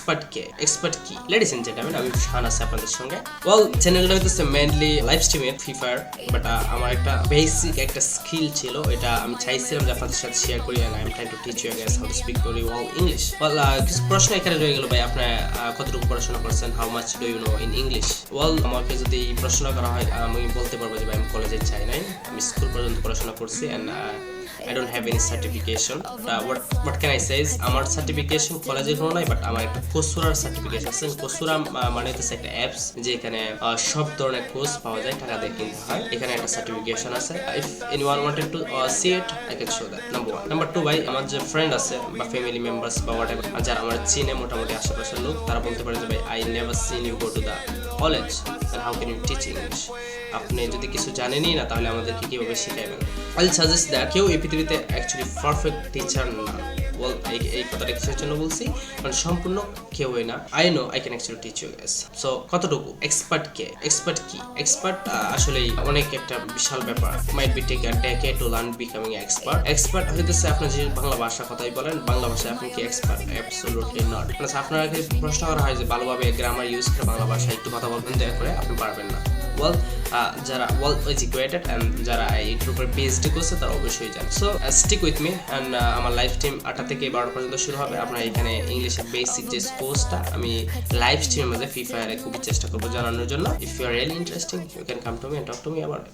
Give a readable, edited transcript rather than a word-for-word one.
Expert কি ladies and gentleman, আমি শাহান আছি আপনাদের সঙ্গে। ওয়েল, চ্যানেলটা হইতেছে মেইনলি লাইভ স্ট্রিমের ফ্রি ফায়ার, বাট আমার একটা বেসিক একটা স্কিল ছিল, এটা আমি চাইছিলাম যে আপনাদের সাথে শেয়ার করি, and I am trying to teach you guys how to speak very well English. Well, কিছু প্রশ্ন এখানে রয়ে গেল ভাই, আপনি কতটুকু পড়াশোনা করছেন, how much do you know in English? Well, আমাকে যদি প্রশ্ন করা হয় আমি বলতে পারবো যে ভাই আমি কলেজে চাই নাই, আমি স্কুল পর্যন্ত পড়াশোনা করছি, and I don't have any certification. What can I say is আমার সার্টিফিকেশন কলেজে কোনো নাই, বাট আমার একটা কোর্সেরার সার্টিফিকেশন আছে। কোর্সেরা মানে হচ্ছে একটা অ্যাপস যেখানে সব ধরনের কোর্স পাওয়া যায়, টাকা দিয়ে কিনতে হয়। এখানে একটা সার্টিফিকেশন আছে। If anyone wanted to see it, I can show that. Number 1। Number 2 ভাই, আমার যে ফ্রেন্ড আছে বা ফ্যামিলি মেম্বার্স বা হোয়াটএভার, যারা আমার চিনে মোটামুটি আশেপাশের লোক, তারা বলতে পারে যে ভাই I never seen you go to the college, and how can you teach English? আপনি যদি কিছু জানেনই না তাহলে আমাদেরকে কিভাবে শেখাবেন? আই সাজেস্ট দ্যাট কেউ এই পৃথিবীতে অ্যাকচুয়ালি পারফেক্ট টিচার না। ওয়েল, এই কথাটা কিসের জন্য বলছি, মানে সম্পূর্ণ কেউই না। I know I can actually teach you guys. So কতটুকু এক্সপার্ট কি? এক্সপার্ট আসলে অনেক একটা বিশাল ব্যাপার। Might be take a decade to learn becoming expert হইতেছে আপনি যে বাংলা ভাষা কথাই বলেন, বাংলা ভাষায় আপনি কি এক্সপার্ট? Absolutely not. মানে আপনারা প্রশ্ন করা হয় যে ভালোভাবে গ্রামার ইউজ করে বাংলা ভাষায় একটু কথা বলবেন, দয়া করে আপনি পারবেন না। ওয়েল, যারা ওয়েল এডুকেটেড এন্ড যারা এইটার উপর পিএইচডি করছে তারা অবশ্যই জানে। So stick with me, and আমার লাইভ স্ট্রিম 8টা থেকে 12টা পর্যন্ত শুরু হবে। আপনার এখানে ইংলিশের বেসিক যে কোর্সটা আমি লাইভ স্ট্রিমের মধ্যে ফ্রি ফায়ারে খুবই চেষ্টা করবো জানানোর জন্য। If you are really interesting, you can come to me and talk to me about it.